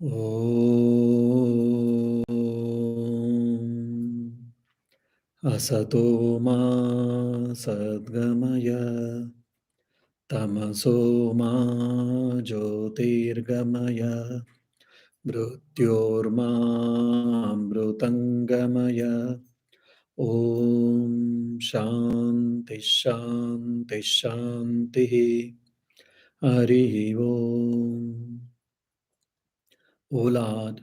Om Asato Ma Sadgamaya Tamaso Ma Jyotirgamaya Mrityorma Amrutangamaya Om Shanti Shanti Shanti Hari Om. O Lord,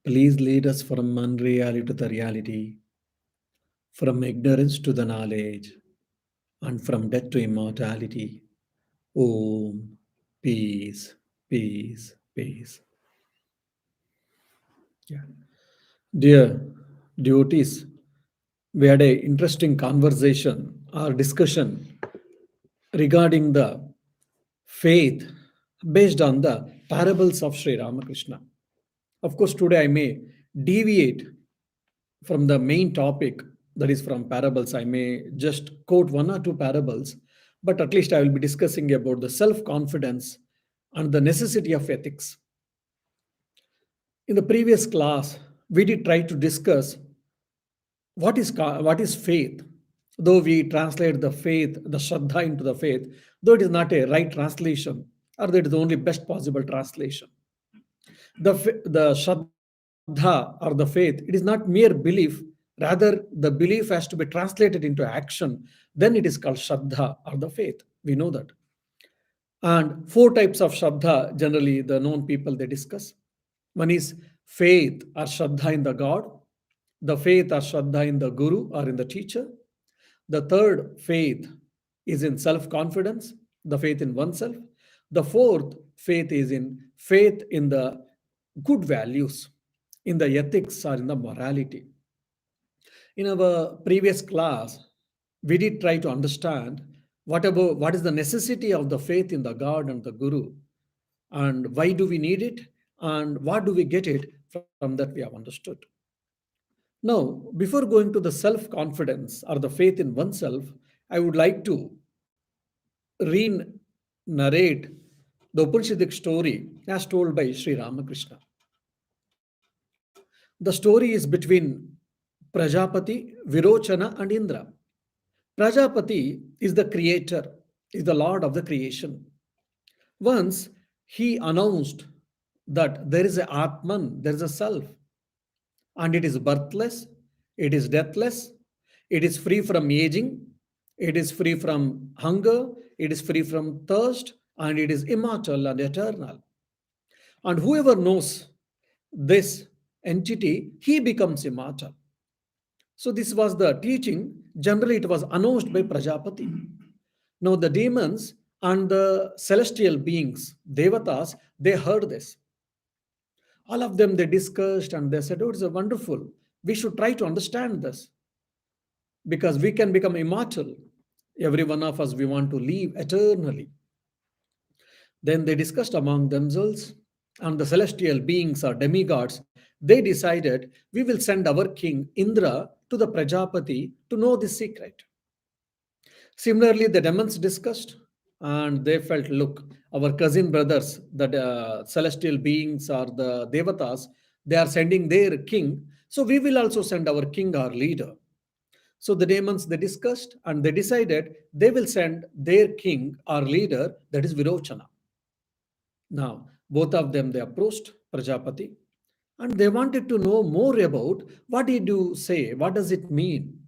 please lead us from unreality to the reality, from ignorance to the knowledge, and from death to immortality. Om, peace, peace, peace. Yeah. Dear devotees, we had a interesting conversation or discussion regarding the faith based on the parables of Sri Ramakrishna. Of course, today I may deviate from the main topic, that is from parables. I may just quote one or two parables, but at least I will be discussing about the self confidence and the necessity of ethics. In the previous class, we did try to discuss what is faith. Though we translate the faith, the Shraddha into the faith, though it is not a right translation, or that is the only best possible translation. The Shraddha or the faith, it is not mere belief, rather, the belief has to be translated into action. Then it is called Shraddha or the faith. We know that. And four types of Shraddha, generally, the known people they discuss. One is faith or Shraddha in the God, the faith or Shraddha in the Guru or in the teacher. The third faith is in self confidence, the faith in oneself. The fourth faith is in faith in the good values, in the ethics or in the morality. In our previous class, we did try to understand what is the necessity of the faith in the God and the Guru, and why do we need it, and what do we get it from that we have understood. Now, before going to the self confidence or the faith in oneself, I would like to re narrate the Upanishadic story as told by Sri Ramakrishna. The story is between Prajapati, Virochana, and Indra. Prajapati is the creator, is the lord of the creation. Once he announced that there is a Atman, there is a self, and it is birthless, it is deathless, it is free from aging, it is free from hunger, it is free from thirst, and it is immortal and eternal. And whoever knows this entity, he becomes immortal. So, this was the teaching. Generally, it was announced by Prajapati. Now, the demons and the celestial beings, Devatas, they heard this. All of them they discussed and they said, oh, it's a wonderful. We should try to understand this because we can become immortal. Every one of us, we want to live eternally. Then they discussed among themselves, and the celestial beings or demigods, they decided we will send our king Indra to the Prajapati to know this secret. Similarly, the demons discussed and they felt, look, our cousin brothers, the celestial beings or the devatas, they are sending their king. So we will also send our king, our leader. So the demons, they discussed and they decided they will send their king, our leader, that is Virochana. Now, both of them, they approached Prajapati and they wanted to know more about what did you say? What does it mean?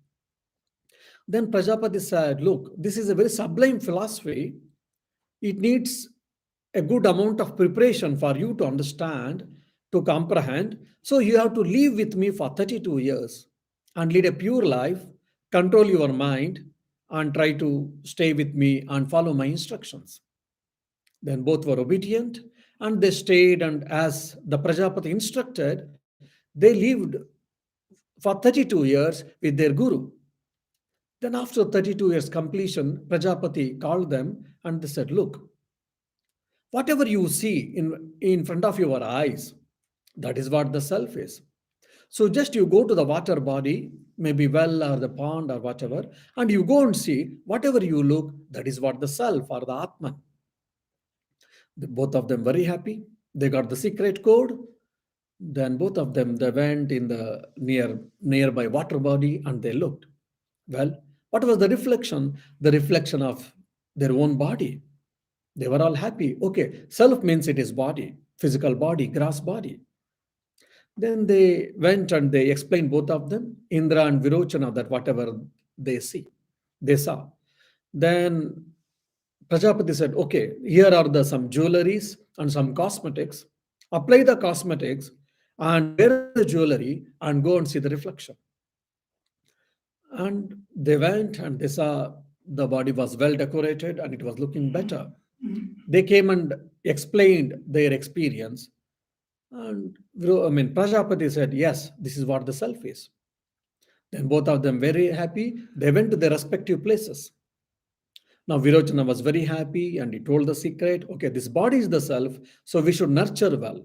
Then Prajapati said, look, this is a very sublime philosophy. It needs a good amount of preparation for you to understand, to comprehend. So you have to live with me for 32 years and lead a pure life, control your mind, and try to stay with me and follow my instructions. Then both were obedient and they stayed, and as the Prajapati instructed, they lived for 32 years with their guru. Then, after 32 years completion, Prajapati called them and they said, look, whatever you see in front of your eyes, that is what the self is. So, just you go to the water body, maybe well or the pond or whatever, and you go and see whatever you look, that is what the self or the Atman. Both of them very happy. They got the secret code. Then both of them they went in the nearby water body and they looked. Well, what was the reflection? The reflection of their own body. They were all happy. Okay, self means it is body, physical body, grass body. Then they went and they explained both of them, Indra and Virochana, that whatever they see, they saw. Then Prajapati said, okay, here are the some jewelries and some cosmetics. Apply the cosmetics and wear the jewelry and go and see the reflection. And they went and they saw the body was well decorated and it was looking better. They came and explained their experience. And Prajapati said, yes, this is what the self is. Then both of them very happy. They went to their respective places. Now Virochana was very happy and he told the secret. Okay, this body is the self, so we should nurture well.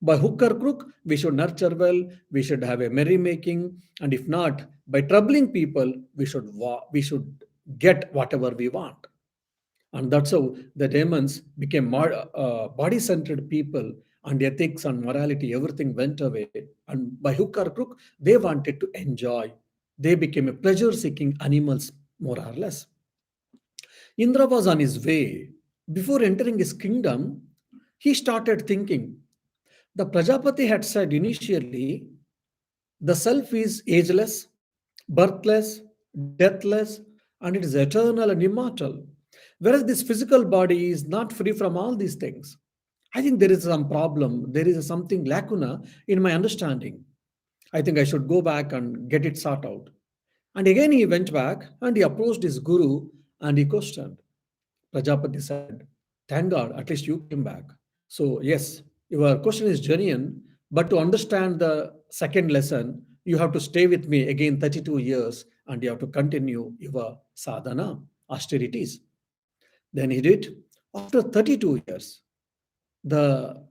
By hook or crook, we should nurture well. We should have a merrymaking, and if not, by troubling people, we should get whatever we want. And that's how the demons became body-centered people, and ethics and morality, everything went away. And by hook or crook, they wanted to enjoy. They became a pleasure-seeking animals, more or less. Indra was on his way. Before entering his kingdom, he started thinking. The Prajapati had said initially, the self is ageless, birthless, deathless, and it is eternal and immortal. Whereas this physical body is not free from all these things. I think there is some problem, there is something lacuna in my understanding. I think I should go back and get it sorted out. And again he went back and he approached his guru and he questioned. Prajapati said, thank God, at least you came back. So, yes, your question is genuine, but to understand the second lesson, you have to stay with me again 32 years and you have to continue your sadhana, austerities. Then he did. After 32 years, the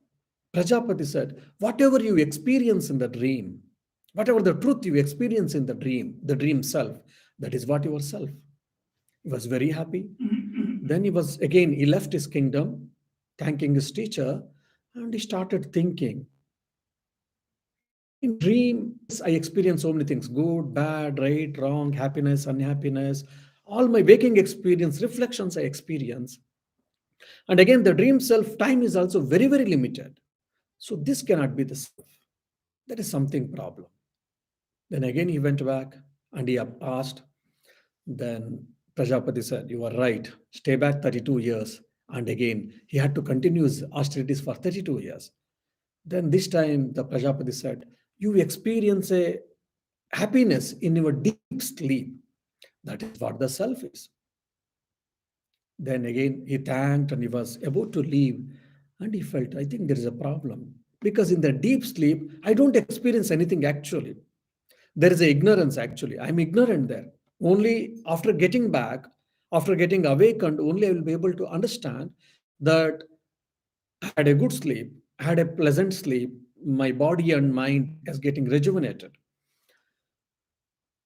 Prajapati said, whatever you experience in the dream, whatever the truth you experience in the dream self, that is what your self. He was very happy. Then he left his kingdom, thanking his teacher, and he started thinking. In dream, yes, I experience so many things good, bad, right, wrong, happiness, unhappiness. All my waking experience, reflections I experience. And again, the dream self time is also very, very limited. So this cannot be the self. That is something problem. Then again, he went back and he asked. Then Prajapati said, you are right. Stay back 32 years. And again, he had to continue his austerities for 32 years. Then this time, the Prajapati said, you experience a happiness in your deep sleep. That is what the self is. Then again, he thanked and he was about to leave. And he felt, I think there is a problem. Because in the deep sleep, I don't experience anything actually. There is a ignorance actually. I'm ignorant there. Only after getting back, after getting awakened, only I will be able to understand that I had a good sleep, I had a pleasant sleep, my body and mind is getting rejuvenated.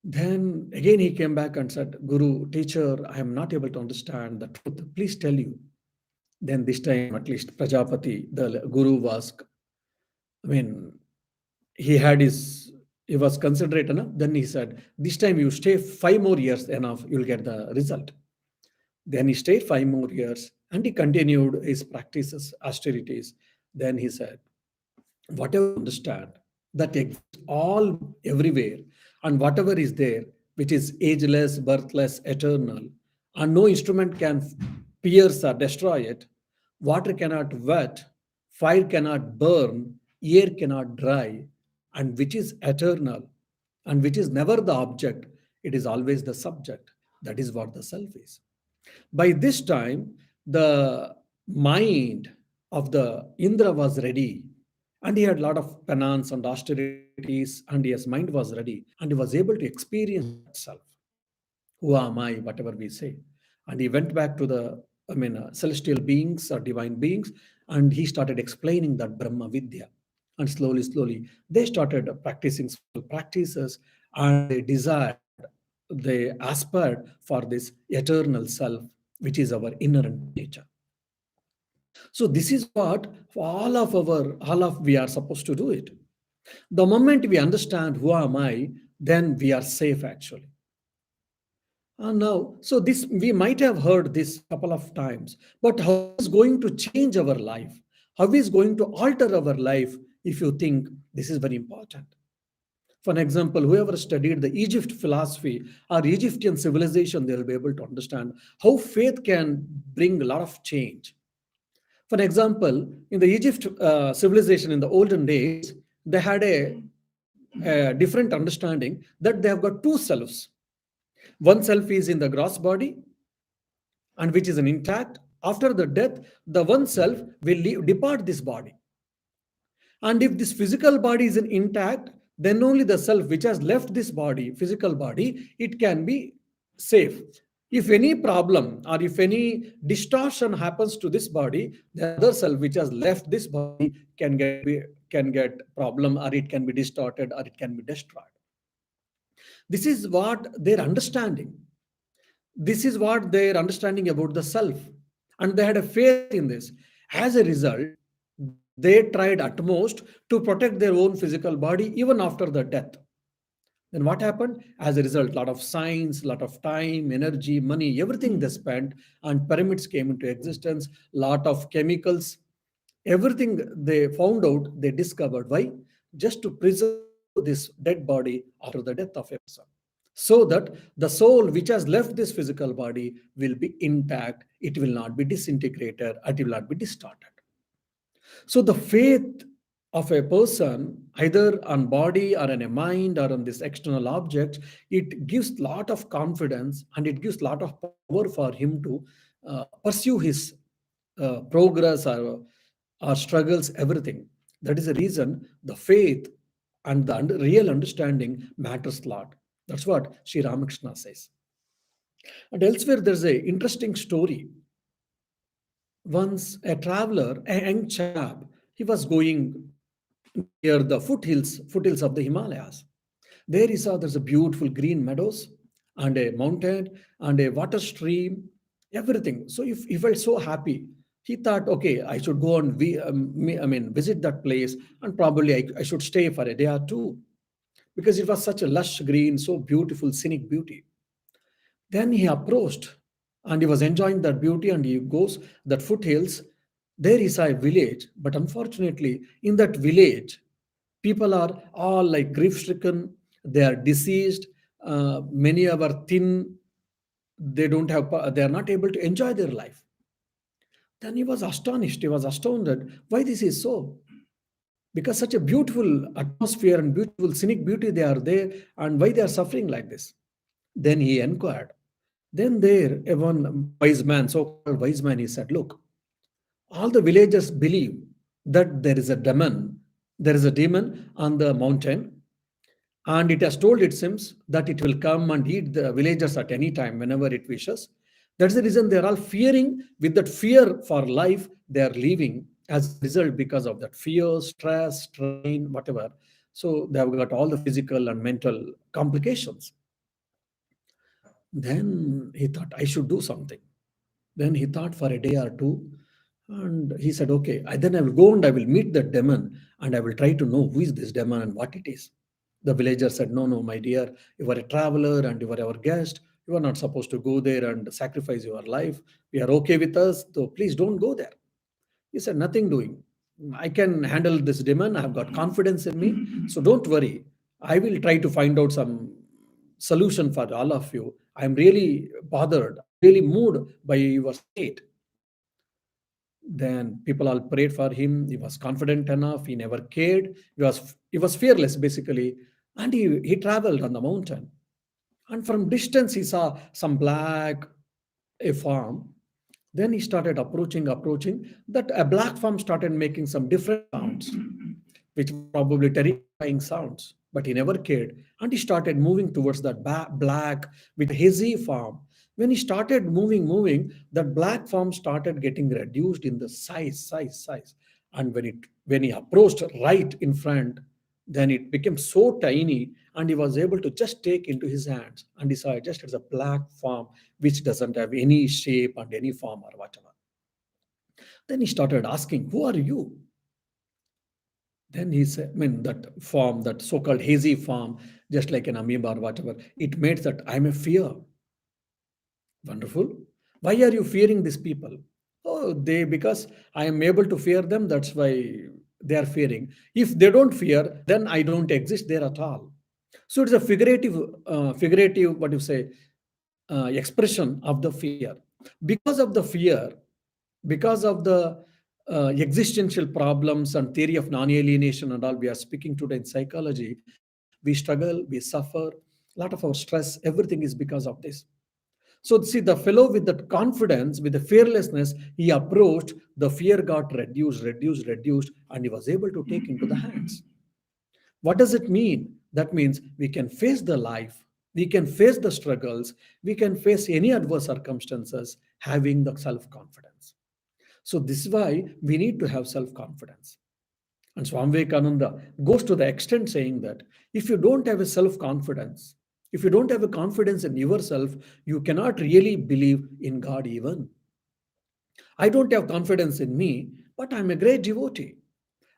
Then again he came back and said, Guru, teacher, I am not able to understand the truth. Please tell you. Then this time, at least Prajapati, the Guru was, I mean, he had his, he was considerate enough. Then he said, this time you stay 5 more years enough, you'll get the result. Then he stayed 5 more years and he continued his practices, austerities. Then he said, whatever you understand that exists all everywhere and whatever is there which is ageless, birthless, eternal, and no instrument can pierce or destroy it. Water cannot wet, fire cannot burn, air cannot dry, and which is eternal and which is never the object, it is always the subject. That is what the self is. By this time, the mind of the Indra was ready, and he had a lot of penance and austerities, and his mind was ready, and he was able to experience that self. Who am I? Whatever we say. And he went back to the, celestial beings or divine beings, and he started explaining that Brahma Vidya. And slowly, slowly, they started practicing spiritual practices, and they desired, they aspired for this eternal self, which is our inherent nature. So this is what all of we are supposed to do it. The moment we understand who am I, then we are safe actually. And now, so this we might have heard this couple of times, but how is going to change our life? How is going to alter our life if you think this is very important? For an example, whoever studied the Egypt philosophy or Egyptian civilization, they will be able to understand how faith can bring a lot of change. For example, in the Egypt civilization in the olden days, they had a different understanding that they have got two selves. One self is in the gross body, and which is an intact. After the death, the one self will depart this body. And if this physical body is intact, then only the self which has left this body, physical body, it can be safe. If any problem or if any distortion happens to this body, the other self which has left this body can get problem, or it can be distorted, or it can be destroyed. This is what their understanding. This is what their understanding about the self. And they had a faith in this. As a result, they tried utmost to protect their own physical body even after the death. Then what happened? As a result, a lot of science, a lot of time, energy, money, everything they spent, and pyramids came into existence, lot of chemicals, everything they found out, they discovered. Why? Just to preserve this dead body after the death of a person, so that the soul which has left this physical body will be intact, it will not be disintegrated, it will not be distorted. So the faith of a person, either on body or on a mind or on this external object, it gives lot of confidence and it gives lot of power for him to pursue his progress or struggles, everything. That is the reason the faith and the real understanding matters a lot. That's what Sri Ramakrishna says. And elsewhere, there's a interesting story. Once a traveler, a young chap, he was going near the foothills of the Himalayas. There he saw there's a beautiful green meadows and a mountain and a water stream, everything. So if he felt so happy, he thought, okay, I should go and visit that place, and probably I should stay for a day or two, because it was such a lush green, so beautiful, scenic beauty. Then he approached and he was enjoying that beauty, and he goes that foothills. There is a village, but unfortunately, in that village, people are all like grief stricken, they are deceased, many are thin, they don't have, they are not able to enjoy their life. Then he was astonished, he was astounded. Why this is so? Because such a beautiful atmosphere and beautiful scenic beauty they are there, and why they are suffering like this? Then he inquired. Then there, a one wise man, so-called wise man, he said, look, all the villagers believe that there is a demon on the mountain, and it has told, it seems, that it will come and eat the villagers at any time whenever it wishes. That's the reason they're all fearing. With that fear for life, they are leaving as a result, because of that fear, stress, strain, whatever. So they have got all the physical and mental complications. Then he thought, I should do something. Then he thought for a day or two, and he said, okay, then I will go and I will meet that demon, and I will try to know who is this demon and what it is. The villager said, no, no, my dear, you are a traveler and you are our guest. You are not supposed to go there and sacrifice your life. We are okay with us, so please don't go there. He said, nothing doing. I can handle this demon. I have got confidence in me. So don't worry. I will try to find out some solution for all of you. I'm really bothered. I'm really moved by your state. Then people all prayed for him. He was confident enough. He never cared. He was fearless basically, and he traveled on the mountain. And from distance he saw some black a farm. Then he started approaching. That a black farm started making some different sounds, which were probably terrifying sounds. But he never cared, and he started moving towards that black with hazy farm. When he started moving, that black farm started getting reduced in the size. And when he approached right in front, then it became so tiny, and he was able to just take into his hands, and he saw it just as a black farm which doesn't have any shape and any form or whatever. Then he started asking, "Who are you?" Then he said, I mean, that form, that so called hazy form, just like an amoeba or whatever, it made that I'm a fear. Wonderful. Why are you fearing these people? Oh, because I am able to fear them, that's why they are fearing. If they don't fear, then I don't exist there at all. So it's a figurative, what you say, expression of the fear. Because of the fear, because of the existential problems and theory of non-alienation and all we are speaking today in psychology, we struggle, we suffer, a lot of our stress, everything is because of this. So see, the fellow with that confidence, with the fearlessness, he approached, the fear got reduced, and he was able to take into the hands. What does it mean? That means we can face the life, we can face the struggles, we can face any adverse circumstances having the self confidence. So, this is why we need to have self confidence. And Swami Vivekananda goes to the extent saying that if you don't have a self confidence, if you don't have a confidence in yourself, you cannot really believe in God even. I don't have confidence in me, but I'm a great devotee.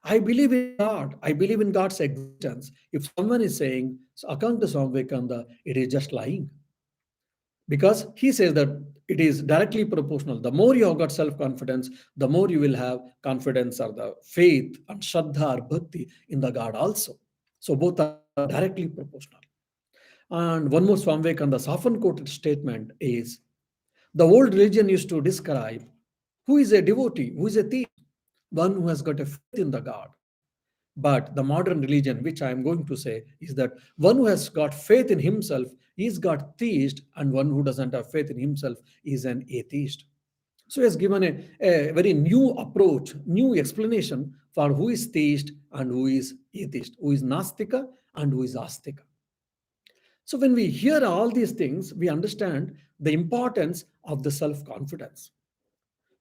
I believe in God. I believe in God's existence. If someone is saying, so according to Swami Vivekananda, it is just lying. Because he says that it is directly proportional. The more you have got self confidence, the more you will have confidence or the faith and shraddha or bhakti in the God also. So both are directly proportional. And one more Swami Vivekananda's often quoted statement is the old religion used to describe who is a devotee, who is a thief, one who has got a faith in the God. But the modern religion, which I am going to say, is that one who has got faith in himself is God theist, and one who doesn't have faith in himself is an atheist. So he has given a very new approach, new explanation for who is theist and who is atheist, who is Nastika and who is Astika. So when we hear all these things, we understand the importance of the self confidence.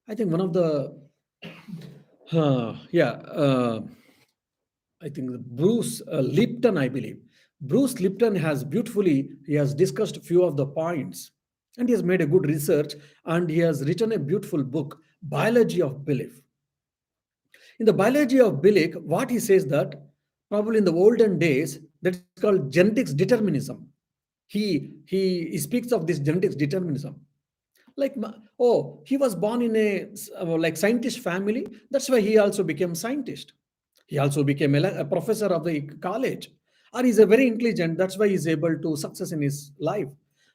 I think one of the, yeah, I think Bruce Lipton, I believe. Bruce Lipton has beautifully, he has discussed a few of the points and he has made a good research and he has written a beautiful book, Biology of Belief. In the Biology of Belief, what he says that probably in the olden days, that is called genetics determinism. He speaks of this genetics determinism. Like, oh, he was born in a like scientist family. That's why he also became scientist. He also became a professor of the college. Or he's a very intelligent. That's why he's able to success in his life.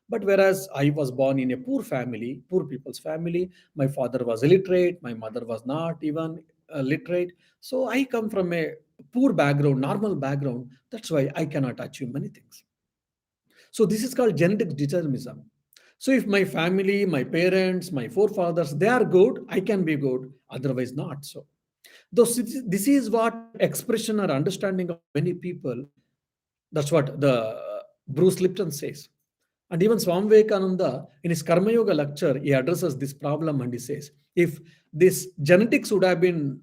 But whereas I was born in a poor family, poor people's family, my father was illiterate, my mother was not even literate. So I come from a poor background, normal background. That's why I cannot achieve many things. So this is called genetic determinism. So if my family, my parents, my forefathers, they are good, I can be good, otherwise not so. Though this is what expression or understanding of many people, that's what the Bruce Lipton says. And even Swami Vivekananda, in his Karma Yoga lecture, he addresses this problem and he says, if this genetics would have been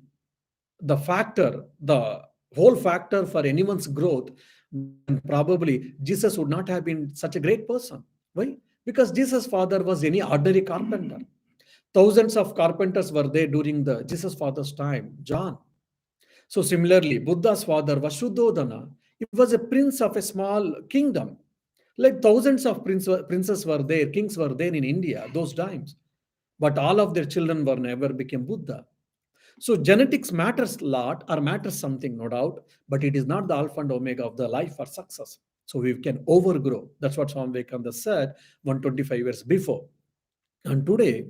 the factor, the whole factor for anyone's growth, then probably Jesus would not have been such a great person. Why? Because Jesus' father was any ordinary carpenter. Thousands of carpenters were there during the Jesus father's time, John. So similarly, Buddha's father was Shuddhodana. He was a prince of a small kingdom. Like thousands of princes were there, kings were there in India those times. But all of their children were never became Buddha. So genetics matters a lot or matters something, no doubt, but it is not the alpha and omega of the life or success. So we can overgrow. That's what Swami Vivekananda said 125 years before. And today,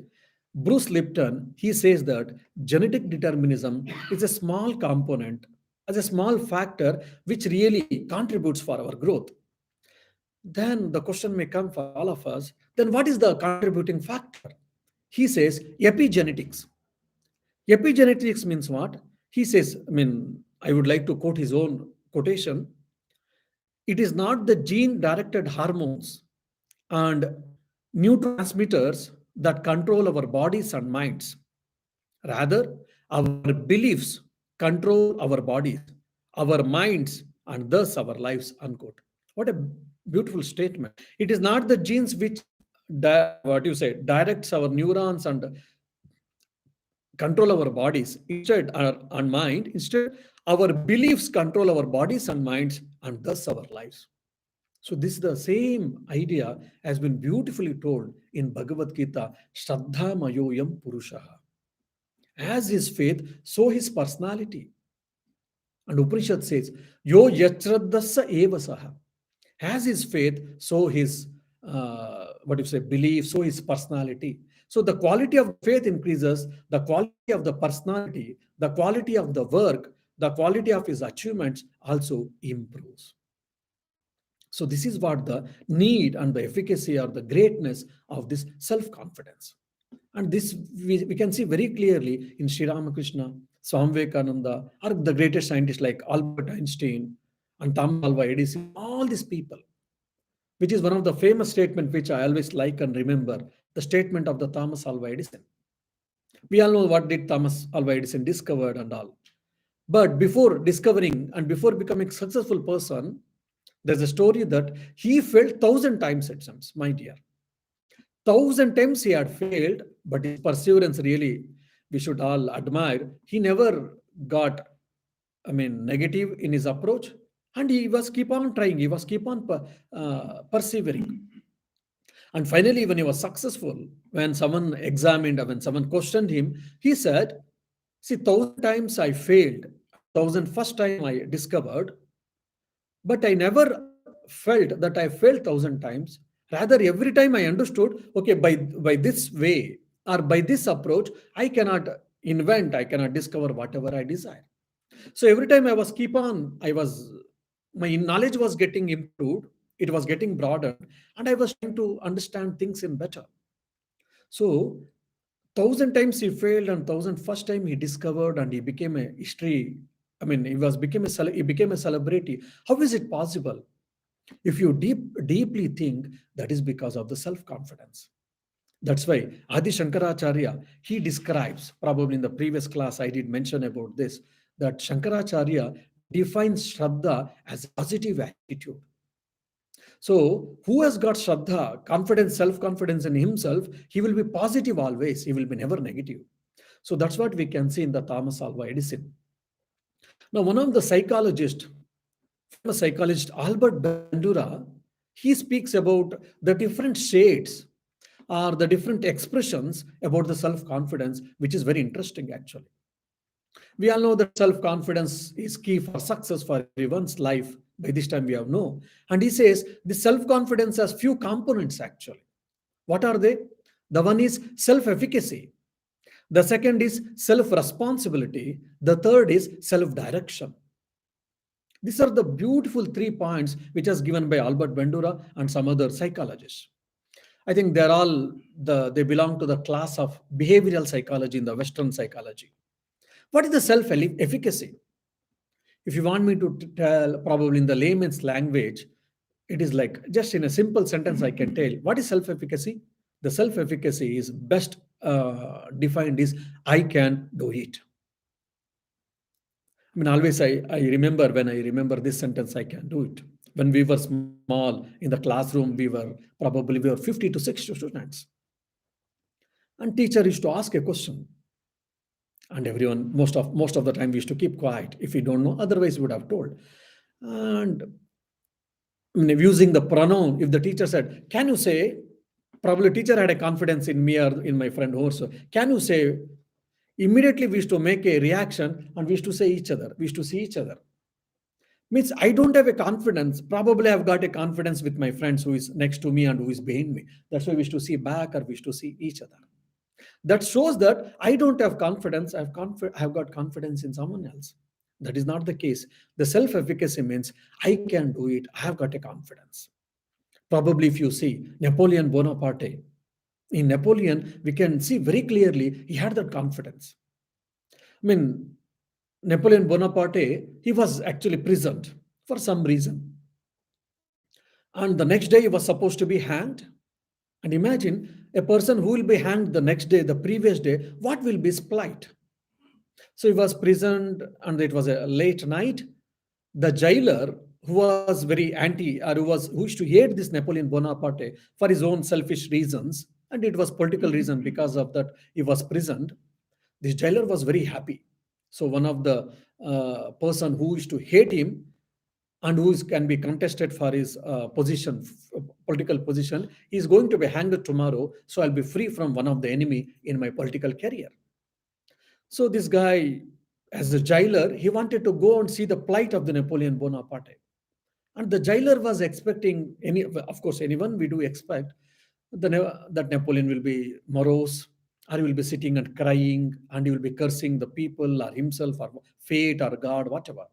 Bruce Lipton, he says that genetic determinism is a small component, as a small factor which really contributes for our growth. Then the question may come for all of us, then what is the contributing factor? He says epigenetics. Epigenetics means what? He says, I mean, I would like to quote his own quotation. It is not the gene directed hormones and neurotransmitters that control our bodies and minds. Rather, our beliefs control our bodies, our minds, and thus our lives. Unquote. What a beautiful statement. It is not the genes which, what you say, directs our neurons and control our bodies instead, our mind. Instead, our beliefs control our bodies and minds, and thus our lives. So this is the same idea has been beautifully told in Bhagavad Gita, Shraddha Mayoyam Purushaha. As his faith, so his personality. And Upanishad says, Yo Yachraddhasa Eva Saha. As his faith, so his what do you say, belief, so his personality. So the quality of faith increases, the quality of the personality, the quality of the work, the quality of his achievements also improves. So this is what the need and the efficacy or the greatness of this self-confidence. And this we can see very clearly in Sri Ramakrishna, Swami Vivekananda, or the greatest scientists like Albert Einstein and Thomas Alva Edison, all these people, which is one of the famous statement which I always like and remember, the statement of the Thomas Alva Edison. We all know what did Thomas Alva Edison discovered and all. But before discovering and before becoming a successful person, there's a story that he failed 1,000 times exams, my dear. 1,000 times he had failed, but his perseverance really we should all admire. He never got, I mean, negative in his approach, and he was keep on trying. He was keep on persevering. And finally, when he was successful, when someone examined, when someone questioned him, he said, "See, 1,000 times I failed, 1,001st time I discovered, but I never felt that I failed 1,000 times. Rather, every time I understood, okay, by this way or by this approach, I cannot invent, I cannot discover whatever I desire." So every time I was keep on, my knowledge was getting improved, it was getting broadened, and I was trying to understand things in better. So 1,000 times he failed, and 1,001st time he discovered, and he became a history. I mean, he became a celebrity. How is it possible? If you deeply think, that is because of the self-confidence. That's why Adi Shankaracharya, he describes, probably in the previous class I did mention about this, that Shankaracharya defines Shraddha as positive attitude. So, who has got Shraddha, confidence, self confidence in himself, he will be positive always, he will be never negative. So, that's what we can see in the Thomas Alva Edison. Now, one of the psychologists, famous psychologist Albert Bandura, he speaks about the different shades or the different expressions about the self confidence, which is very interesting actually. We all know that self confidence is key for success for everyone's life. By this time, we have know. And he says the self confidence has few components actually. What are they? The one is self efficacy. The second is self responsibility. The third is self direction. These are the beautiful 3 points which is given by Albert Bandura and some other psychologists. I think they belong to the class of behavioral psychology in the Western psychology. What is the self efficacy? If you want me to tell, probably in the layman's language, it is like just in a simple sentence, I can tell what is self efficacy. The self efficacy is best defined is I can do it. I mean, always I remember when I remember this sentence, I can do it. When we were small in the classroom, we were 50 to 60 students. And teacher used to ask a question. And everyone, most of the time, we used to keep quiet. If we don't know, otherwise we would have told. And I mean, using the pronoun, if the teacher said, "Can you say?" Probably teacher had a confidence in me or in my friend also. "Can you say?" Immediately we used to make a reaction and we used to say each other. We used to see each other. Means I don't have a confidence. Probably I've got a confidence with my friends who is next to me and who is behind me. That's why we used to see back or we used to see each other. That shows that I don't have confidence. I've got confidence in someone else. That is not the case. The self-efficacy means I can do it. I have got a confidence. Probably if you see Napoleon Bonaparte, in Napoleon, we can see very clearly he had that confidence. I mean, Napoleon Bonaparte, he was actually prisoned for some reason. And the next day he was supposed to be hanged. And imagine a person who will be hanged the next day, the previous day, what will be his plight? So he was prisoned and it was a late night. The jailer, who was very anti or who used to hate this Napoleon Bonaparte for his own selfish reasons, and it was political reason because of that he was prisoned. This jailer was very happy. So one of the person who used to hate him and who can be contested for his position, political position, is going to be hanged tomorrow. So I'll be free from one of the enemy in my political career. So this guy, as a jailer, he wanted to go and see the plight of the Napoleon Bonaparte. And the jailer was expecting any, of course, anyone we do expect that Napoleon will be morose, or he will be sitting and crying, and he will be cursing the people or himself or fate or God, whatever.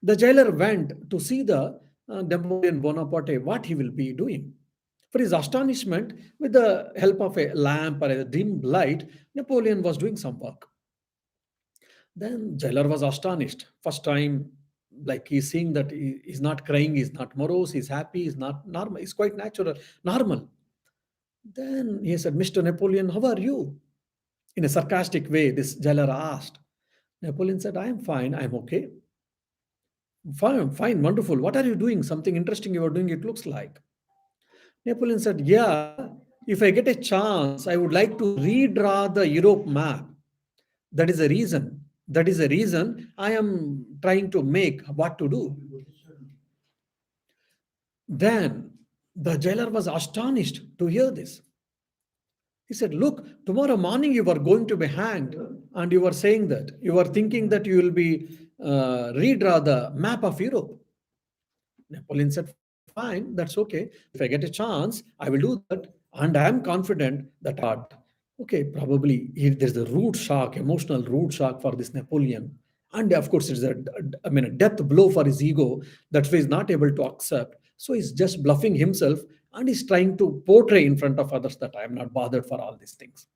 The jailer went to see the Napoleon Bonaparte, what he will be doing. For his astonishment, with the help of a lamp or a dim light, Napoleon was doing some work. Then jailer was astonished. First time, like he's seeing that he's not crying, he's not morose, he's happy, he's not normal, he's quite natural, normal. Then he said, Mr. Napoleon, how are you? In a sarcastic way, this jailer asked. Napoleon said, I am fine, I'm okay. Fine, fine, wonderful. What are you doing? Something interesting you are doing, it looks like. Napoleon said, yeah, if I get a chance, I would like to redraw the Europe map. That is the reason. That is the reason I am trying to make what to do. Then the jailer was astonished to hear this. He said, look, tomorrow morning you are going to be hanged, and you are saying that. You are thinking that you will be redraw the map of Europe. Napoleon said, fine, that's okay. If I get a chance, I will do that. And I am confident that okay, probably there's a root shock, emotional root shock for this Napoleon. And of course, it's a death blow for his ego. That's why he's not able to accept. So he's just bluffing himself, and he's trying to portray in front of others that I am not bothered for all these things.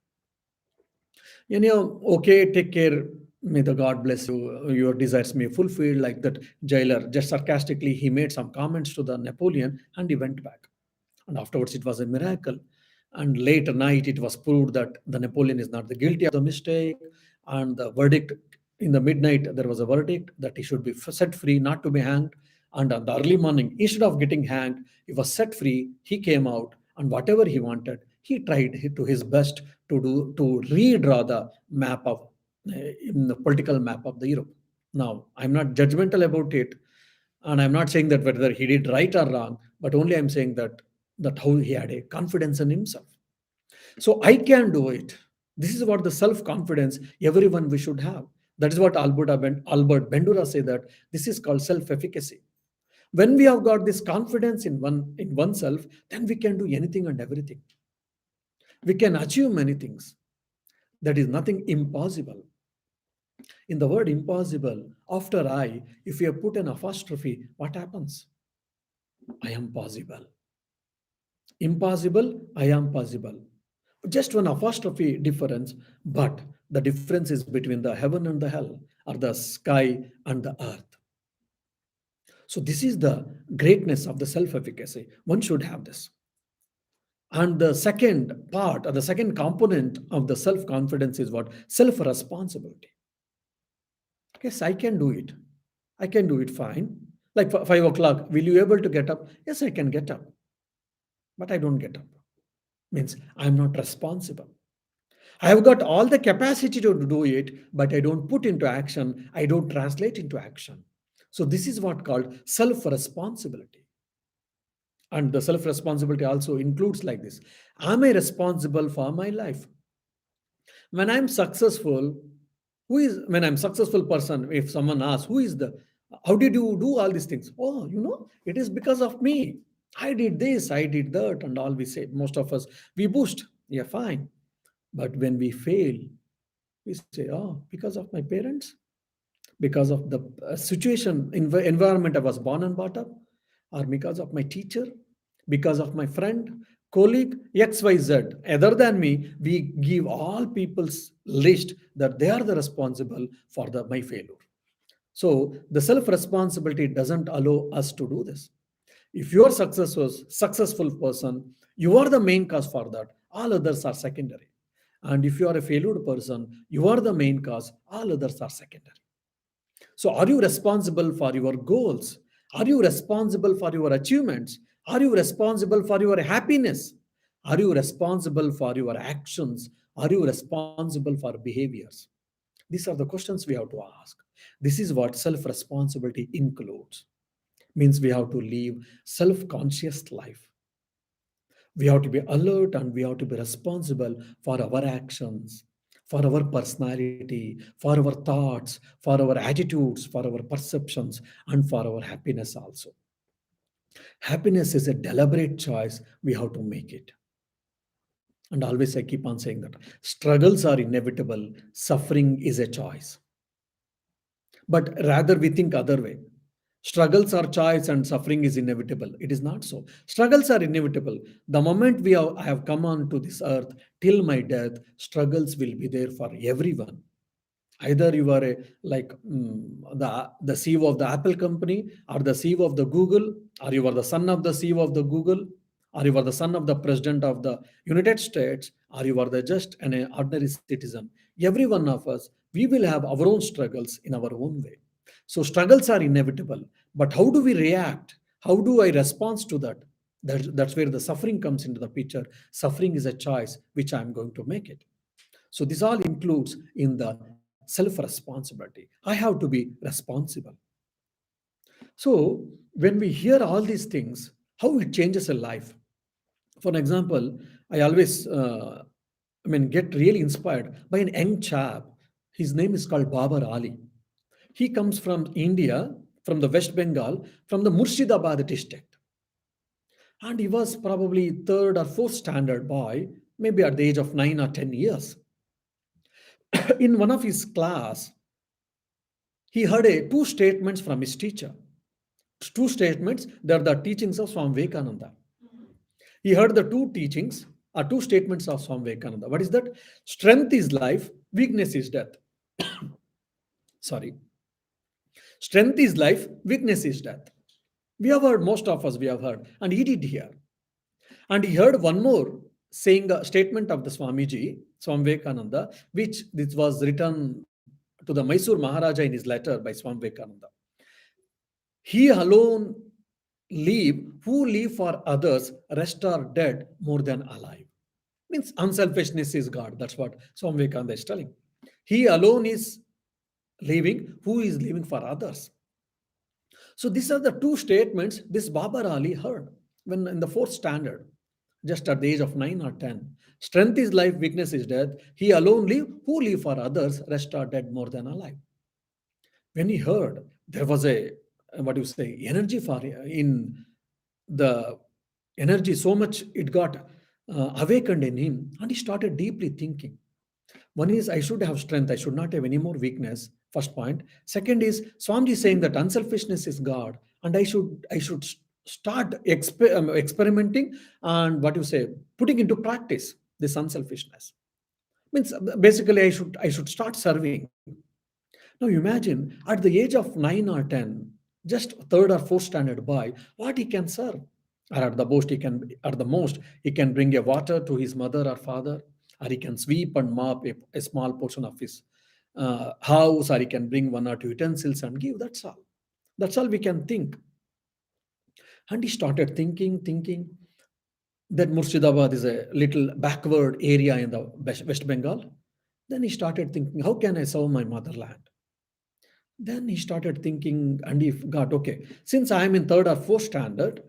Okay, take care. May the God bless you. Your desires may fulfill. Like that jailer, just sarcastically, he made some comments to the Napoleon, and he went back. And afterwards, it was a miracle. And later night, it was proved that the Napoleon is not the guilty of the mistake. And the verdict, in the midnight, there was a verdict that he should be set free, not to be hanged. And on the early morning, instead of getting hanged, he was set free. He came out, and whatever he wanted, he tried to his best to redraw the map of in the political map of the Europe. Now, I'm not judgmental about it, and I'm not saying that whether he did right or wrong, but only I'm saying that how he had a confidence in himself. So I can do it. This is what the self-confidence everyone we should have. That is what Albert Bandura say, that this is called self-efficacy. When we have got this confidence in oneself, then we can do anything and everything. We can achieve many things. That is nothing impossible. In the word impossible, after I, if you put an apostrophe, what happens? I am possible. Impossible, I am possible. Just one apostrophe difference, but the difference is between the heaven and the hell, or the sky and the earth. So this is the greatness of the self-efficacy. One should have this. And the second part, or the second component of the self-confidence is what? Self-responsibility. Yes, I can do it. I can do it fine. Like 5 o'clock, will you able to get up? Yes, I can get up. But I don't get up. Means I'm not responsible. I have got all the capacity to do it, but I don't put into action. I don't translate into action. So this is what called self-responsibility. And the self-responsibility also includes like this. Am I responsible for my life? When I'm successful, when I'm successful person, if someone asks, how did you do all these things? Oh, it is because of me. I did this, I did that, and all we say, most of us, we boost. Yeah, fine. But when we fail, we say, oh, because of my parents, because of the situation, environment I was born and brought up, or because of my teacher, because of my friend, colleague, XYZ. Other than me, we give all people's list that they are the responsible for my failure. So the self-responsibility doesn't allow us to do this. If you are successful person, you are the main cause for that. All others are secondary. And if you are a failed person, you are the main cause. All others are secondary. So are you responsible for your goals? Are you responsible for your achievements? Are you responsible for your happiness? Are you responsible for your actions? Are you responsible for behaviors? These are the questions we have to ask. This is what self responsibility includes. Means we have to live self conscious life. We have to be alert and we have to be responsible for our actions, for our personality, for our thoughts, for our attitudes, for our perceptions, and for our happiness also. Happiness is a deliberate choice. We have to make it. And always I keep on saying that struggles are inevitable, suffering is a choice. But rather we think other way. Struggles are choice and suffering is inevitable. It is not so. Struggles are inevitable. The moment I have come onto this earth till my death, struggles will be there for everyone. Either you are a like the CEO of the Apple company, or the CEO of the Google, or you are the son of the CEO of the Google, or you are the son of the president of the United States, or you are the just an ordinary citizen. Every one of us, we will have our own struggles in our own way. So struggles are inevitable, but how do we react? How do I respond to that? That's where the suffering comes into the picture. Suffering is a choice which I'm going to make it. So this all includes in the self-responsibility. I have to be responsible. So when we hear all these things, how it changes a life. For an example, I always, get really inspired by an young chap. His name is called Babar Ali. He comes from India, from the West Bengal, from the Murshidabad district. And he was probably third or fourth standard boy, maybe at the age of 9 or 10 years. In one of his class, he heard two statements from his teacher. Two statements, they are the teachings of Swami Vivekananda. He heard the two teachings or two statements of Swami Vivekananda. What is that? Strength is life, weakness is death. Sorry. Strength is life, weakness is death. We have heard, most of us we have heard, and he did hear. And he heard one more saying a statement of the Swamiji, Swami Vivekananda, which this was written to the Mysore Maharaja in his letter by Swami Vivekananda. He alone live, who live for others, rest are dead more than alive. Means unselfishness is God. That's what Swami Vivekananda is telling. He alone is living, who is living for others. So these are the two statements this Babar Ali heard when in the fourth standard, just at the age of 9 or 10. Strength is life, weakness is death. He alone live, who live for others, rest are dead more than alive. When he heard, there was a what do you say energy for in the energy so much it got awakened in him, and he started deeply thinking. One is I should have strength, I should not have any more weakness. First point. Second is Swamiji saying that unselfishness is God, and I should start experimenting and what you say putting into practice this unselfishness. Means basically I should start serving. Now imagine at the age of 9 or 10, just third or fourth standard boy, what he can serve. Or at the most he can bring a water to his mother or father, or he can sweep and mop a small portion of his house, or he can bring one or two utensils and give. That's all. That's all we can think. And he started thinking that Murshidabad is a little backward area in the West Bengal. Then he started thinking, how can I serve my motherland? Then he started thinking, and he got okay. Since I am in third or fourth standard,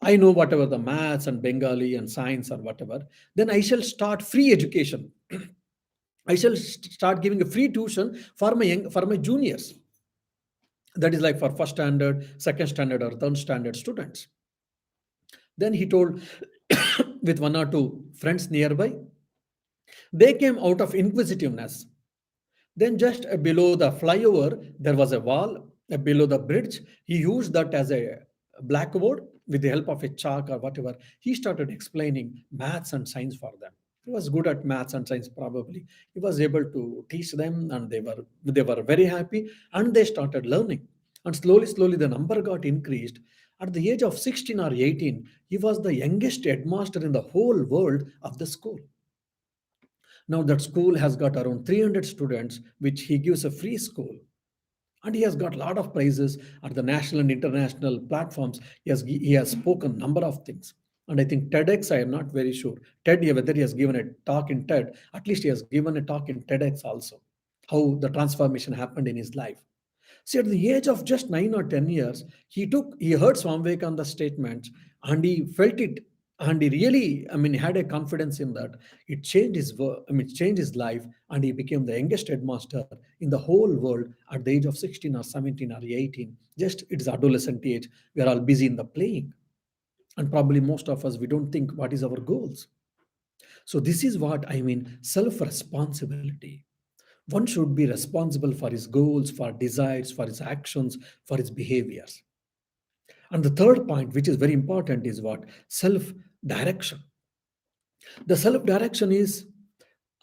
I know whatever the maths and Bengali and science or whatever. Then I shall start free education. I shall start giving a free tuition for my juniors. That is like for first standard, second standard, or third standard students. Then he told with one or two friends nearby, they came out of inquisitiveness. Then just below the flyover, there was a wall. Below the bridge, he used that as a blackboard with the help of a chalk or whatever. He started explaining maths and science for them. He was good at maths and science probably. He was able to teach them, and they were very happy, and they started learning. And slowly the number got increased. At the age of 16 or 18, he was the youngest headmaster in the whole world of the school. Now that school has got around 300 students, which he gives a free school. And he has got a lot of prizes at the national and international platforms. He has spoken number of things. And I think TEDx, I am not very sure. TED, whether he has given a talk in TED, at least he has given a talk in TEDx also, how the transformation happened in his life. See, at the age of just 9 or 10 years, he heard Swami Vivekananda's statements and he felt it, and he really, I mean, had a confidence in that. It changed his work, I mean, it changed his life, and he became the youngest headmaster in the whole world at the age of 16 or 17 or 18. Just it's adolescent age. We are all busy in the playing, and probably most of us we don't think what is our goals. So this is what I mean, self-responsibility. One should be responsible for his goals, for desires, for his actions, for his behaviors. And the third point, which is very important, is what? Self direction. The self direction is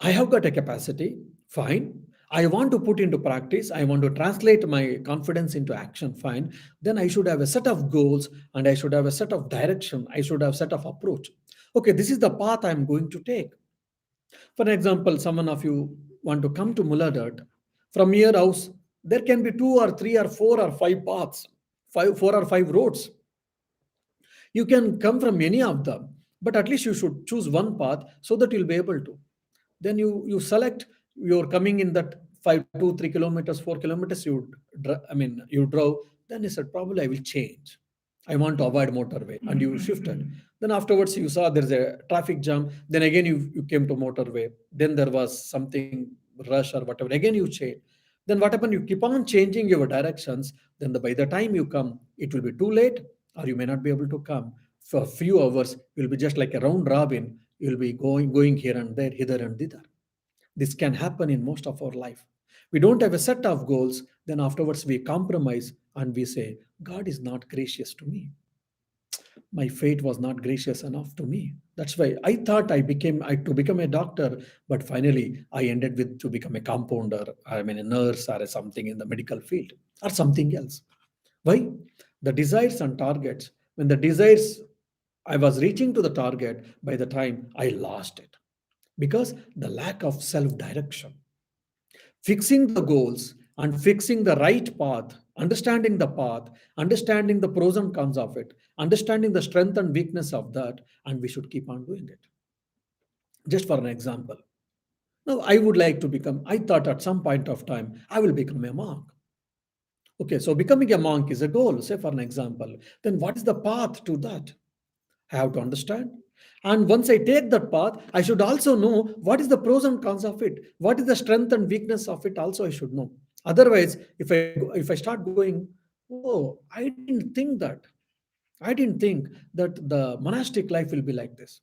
I have got a capacity, fine. I want to put into practice, I want to translate my confidence into action, fine. Then I should have a set of goals and I should have a set of direction, I should have a set of approach. Okay, this is the path I'm going to take. For example, someone of you want to come to Muladhat from your house, there can be two or three or four or five paths, four or five roads. You can come from any of them, but at least you should choose one path so that you'll be able to. Then you select, you're coming in that 5 2 3 kilometers 4 kilometers, you drove. Then you said, probably I will change, I want to avoid motorway, and you shifted. Then afterwards you saw there's a traffic jam, then again you came to motorway, then there was something rush or whatever, again you change. Then what happened, you keep on changing your directions. Then by the time you come, it will be too late, or you may not be able to come. For a few hours you'll be just like a round robin, you'll be going here and there, hither and thither. This can happen in most of our life. We don't have a set of goals, then afterwards we compromise and we say, God is not gracious to me. My fate was not gracious enough to me. That's why I thought to become a doctor, but finally I ended with to become a compounder, I mean a nurse or something in the medical field or something else. Why? The desires and targets. When the desires, I was reaching to the target, by the time I lost it because the lack of self direction. Fixing the goals and fixing the right path, understanding the pros and cons of it, understanding the strength and weakness of that, and we should keep on doing it. Just for an example, now I would like to become, I thought at some point of time, I will become a monk. Okay, so becoming a monk is a goal, say for an example. Then what is the path to that? I have to understand. And once I take that path, I should also know what is the pros and cons of it. What is the strength and weakness of it also I should know. Otherwise, if I start going, oh, I didn't think that. I didn't think that the monastic life will be like this.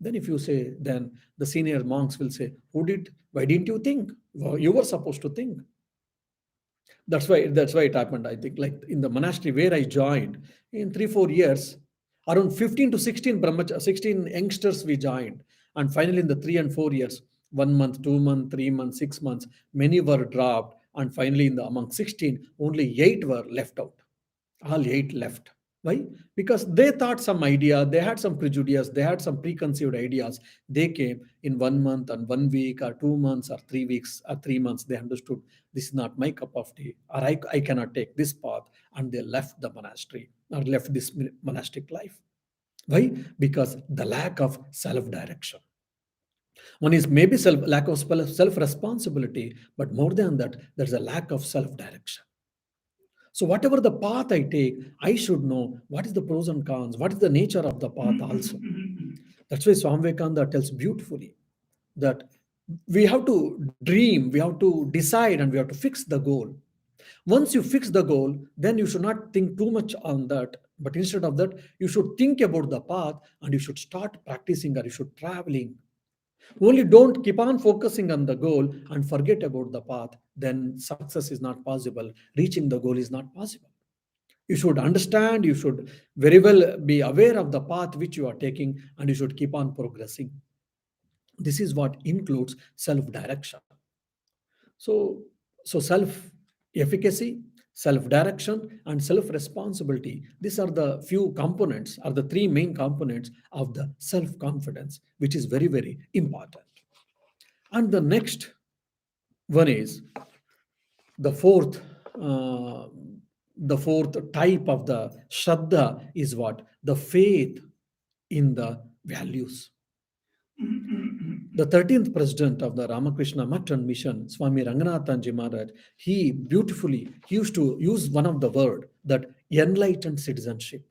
Then if you say, then the senior monks will say, why didn't you think? Well, you were supposed to think. That's why it happened. I think like in the monastery where I joined, in 3 4 years, around 15 to 16 youngsters we joined, and finally in the 3 and 4 years, 1 month, 2 month, 3 months, 6 months, many were dropped, and finally in the among 16, only 8 were left out. All 8 left. Why? Because they thought some idea, they had some prejudice, they had some preconceived ideas. They came in 1 month and 1 week, or 2 months, or 3 weeks, or 3 months. They understood this is not my cup of tea, or I cannot take this path, and they left the monastery or left this monastic life. Why? Because the lack of self direction. One is maybe lack of self responsibility, but more than that, there's a lack of self direction. So, whatever the path I take, I should know what is the pros and cons, what is the nature of the path also. That's why Swami Vivekananda tells beautifully that we have to dream, we have to decide, and we have to fix the goal. Once you fix the goal, then you should not think too much on that. But instead of that, you should think about the path and you should start practicing or you should traveling. Only don't keep on focusing on the goal and forget about the path. Then success is not possible. Reaching the goal is not possible. You should understand, you should very well be aware of the path which you are taking, and you should keep on progressing. This is what includes self direction. So, so self efficacy, self direction, and self responsibility. These are the few components, are the three main components of the self confidence, which is very, very important. And the next one is the fourth. The fourth type of the shraddha is what? The faith in the values. The 13th president of the Ramakrishna Mutt and Mission, Swami Ranganathanji Maharaj, he used to use one of the word that enlightened citizenship.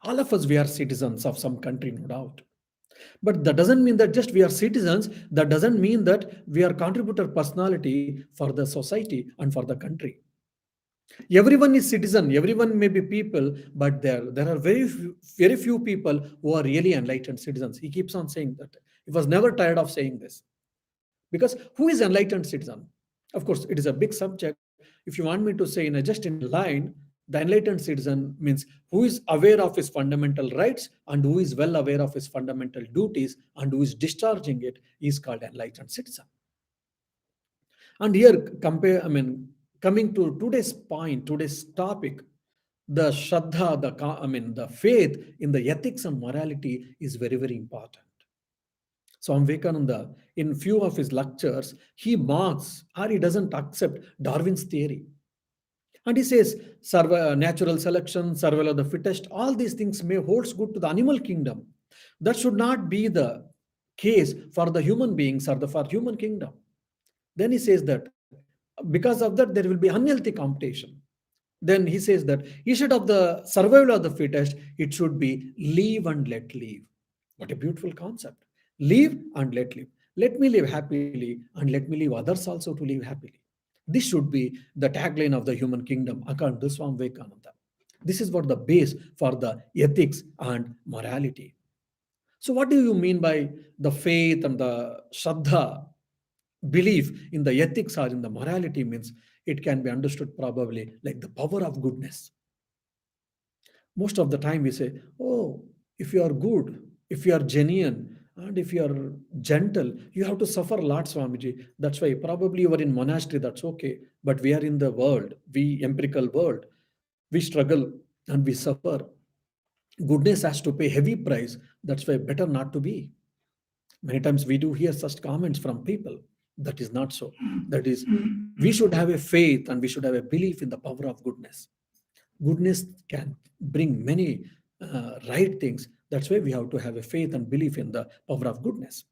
All of us, we are citizens of some country, no doubt. But that doesn't mean that just we are citizens. That doesn't mean that we are contributor personality for the society and for the country. Everyone is citizen. Everyone may be people, but there are very few people who are really enlightened citizens. He keeps on saying that. He was never tired of saying this. Because who is enlightened citizen? Of course, it is a big subject. If you want me to say just in a line, the enlightened citizen means who is aware of his fundamental rights and who is well aware of his fundamental duties and who is discharging it is called enlightened citizen. And here, coming to today's point, today's topic, the Shraddha, the faith in the ethics and morality is very, very important. Swami Vivekananda, in few of his lectures, he mocks or he doesn't accept Darwin's theory. And he says, natural selection, survival of the fittest, all these things may holds good to the animal kingdom. That should not be the case for the human beings or for human kingdom. Then he says that because of that, there will be unhealthy competition. Then he says that instead of the survival of the fittest, it should be live and let live. What a beautiful concept. Live and let live. Let me live happily and let me leave others also to live happily. This should be the tagline of the human kingdom, according to Swami Vivekananda. This is what the base for the ethics and morality. So, what do you mean by the faith and the Shraddha, belief in the ethics or in the morality? Means it can be understood probably like the power of goodness. Most of the time we say, oh, if you are good, if you are genuine, and if you are gentle, you have to suffer a lot, Swamiji. That's why probably you are in monastery, that's okay. But we are in the world, we empirical world, we struggle and we suffer. Goodness has to pay heavy price. That's why better not to be. Many times we do hear such comments from people. That is not so. That is, we should have a faith and we should have a belief in the power of goodness. Goodness can bring many right things. That's why we have to have a faith and belief in the power of goodness.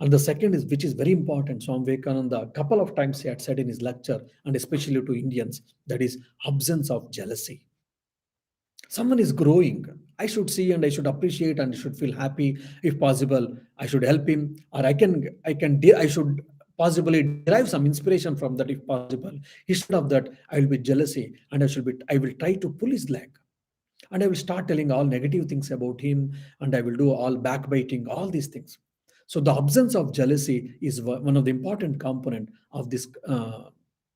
And the second is, which is very important, Swami Vivekananda, a couple of times he had said in his lecture, and especially to Indians, that is absence of jealousy. Someone is growing, I should see and I should appreciate and I should feel happy. If possible, I should help him, or I should possibly derive some inspiration from that if possible. Instead of that, I will be jealousy and I will try to pull his leg. And I will start telling all negative things about him, and I will do all backbiting, all these things. So the absence of jealousy is one of the important component of this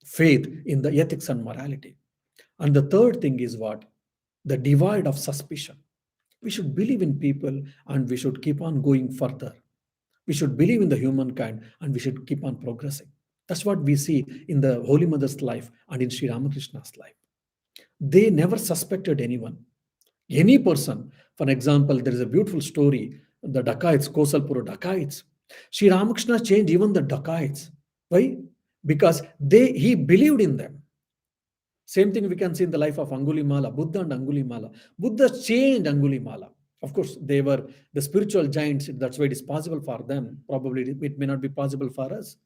faith in the ethics and morality. And the third thing is what? The divide of suspicion. We should believe in people and we should keep on going further. We should believe in the humankind and we should keep on progressing. That's what we see in the Holy Mother's life and in Sri Ramakrishna's life. They never suspected anyone. Any person, for example, there is a beautiful story, the dacoits, Kosalpur dacoits. Sri Ramakrishna changed even the dacoits. Why? Because he believed in them. Same thing we can see in the life of Angulimala, Buddha and Angulimala. Buddha changed Angulimala. Of course, they were the spiritual giants. That's why it is possible for them. Probably it may not be possible for us.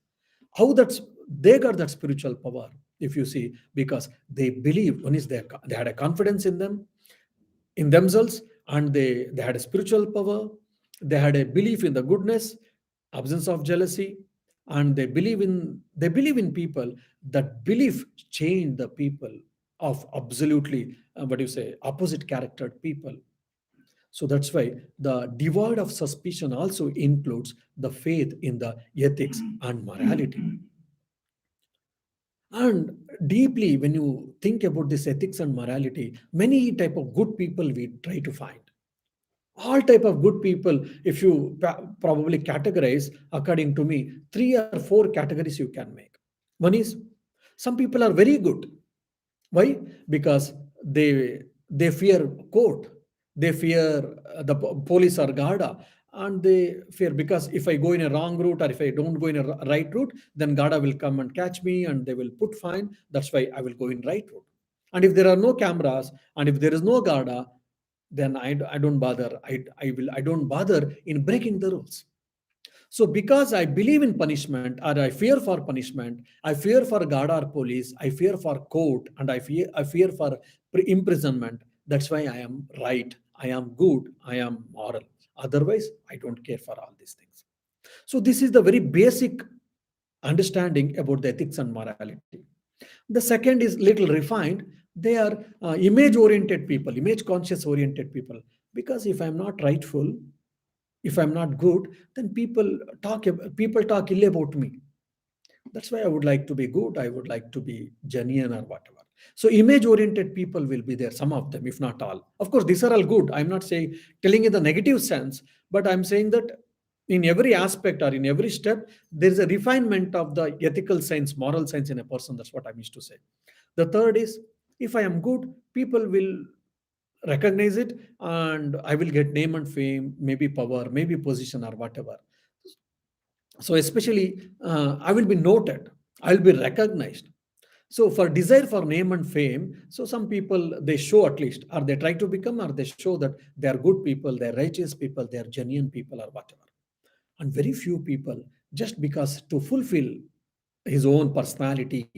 How they got that spiritual power, if you see, because they believed. One is they had a confidence in them, in themselves, and they had a spiritual power. They had a belief in the goodness, absence of jealousy, and they believe in people. That belief changed the people of absolutely opposite charactered people. So that's why the divide of suspicion also includes the faith in the ethics and morality. And deeply, when you think about this ethics and morality, many type of good people we try to find. All type of good people, if you probably categorize, according to me, 3 or 4 categories you can make. One is, some people are very good. Why? Because they fear court, they fear the police or Garda, and they fear because if I go in a wrong route or if I don't go in a right route, then Garda will come and catch me and they will put fine. That's why I will go in right route. And if there are no cameras and if there is no Garda, then I don't bother. I don't bother in breaking the rules. So because I believe in punishment or I fear for punishment, I fear for God or police, I fear for court, and I fear for imprisonment. That's why I am right. I am good. I am moral. Otherwise, I don't care for all these things. So this is the very basic understanding about the ethics and morality. The second is little refined. They are image oriented people, image conscious oriented people. Because if I'm not rightful, if I'm not good, then people talk ill about me. That's why I would like to be good. I would like to be genuine or whatever. So image oriented people will be there, some of them, if not all. Of course, these are all good. I'm not saying telling in the negative sense, but I'm saying that in every aspect or in every step, there is a refinement of the ethical sense, moral sense in a person. That's what I wish to say. The third is, if I am good, people will recognize it, and I will get name and fame, maybe power, maybe position or whatever. So especially I will be noted, I'll be recognized. So for desire for name and fame, so some people they show at least, or they try to become, or they show that they are good people, they're righteous people, they're genuine people or whatever. And very few people, just because to fulfill his own personality,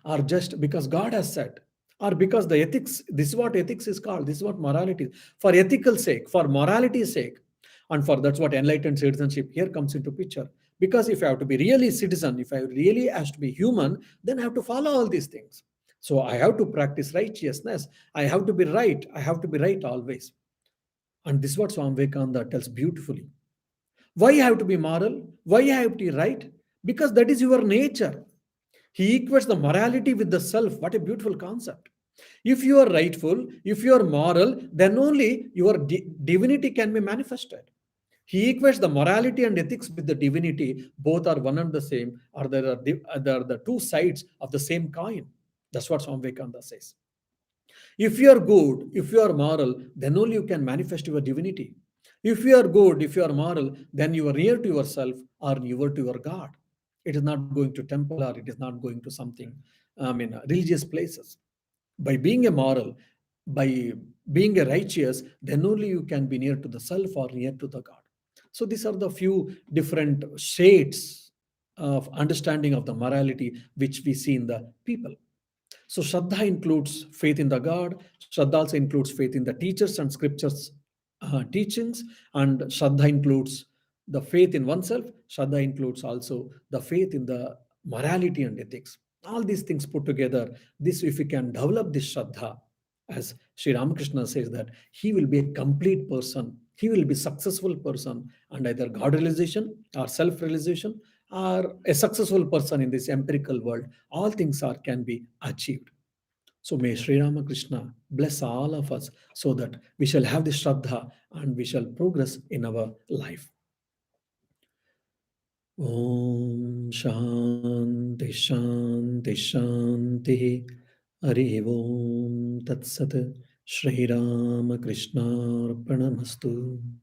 or just because God has said, or because the ethics, this is what ethics is called, this is what morality is, for ethical sake, for morality's sake, and for that's what enlightened citizenship here comes into picture. Because if I have to be really citizen, if I really has to be human, then I have to follow all these things. So I have to practice righteousness. I have to be right. I have to be right always. And this is what Swami Vivekananda tells beautifully. Why I have to be moral? Why I have to be right? Because that is your nature. He equates the morality with the self. What a beautiful concept. If you are rightful, if you are moral, then only your divinity can be manifested. He equates the morality and ethics with the divinity. Both are one and the same, or there are the two sides of the same coin. That's what Swami Vivekananda says. If you are good, if you are moral, then only you can manifest your divinity. If you are good, if you are moral, then you are near to yourself or near to your God. It is not going to temple, or it is not going to something, religious places. By being a moral, by being a righteous, then only you can be near to the self or near to the God. So these are the few different shades of understanding of the morality which we see in the people. So Shraddha includes faith in the God. Shraddha also includes faith in the teachers and scriptures teachings. And Shraddha includes the faith in oneself. Shraddha includes also the faith in the morality and ethics. All these things put together, this if we can develop this Shraddha, as Sri Ramakrishna says that he will be a complete person. He will be successful person, and either God realization or self realization, or a successful person in this empirical world. All things are can be achieved. So may Sri Ramakrishna bless all of us so that we shall have this Shraddha and we shall progress in our life. Om Shanti Shanti Shanti. Hare Om Tat Sat. Shri Ramakrishna Arpanamastu.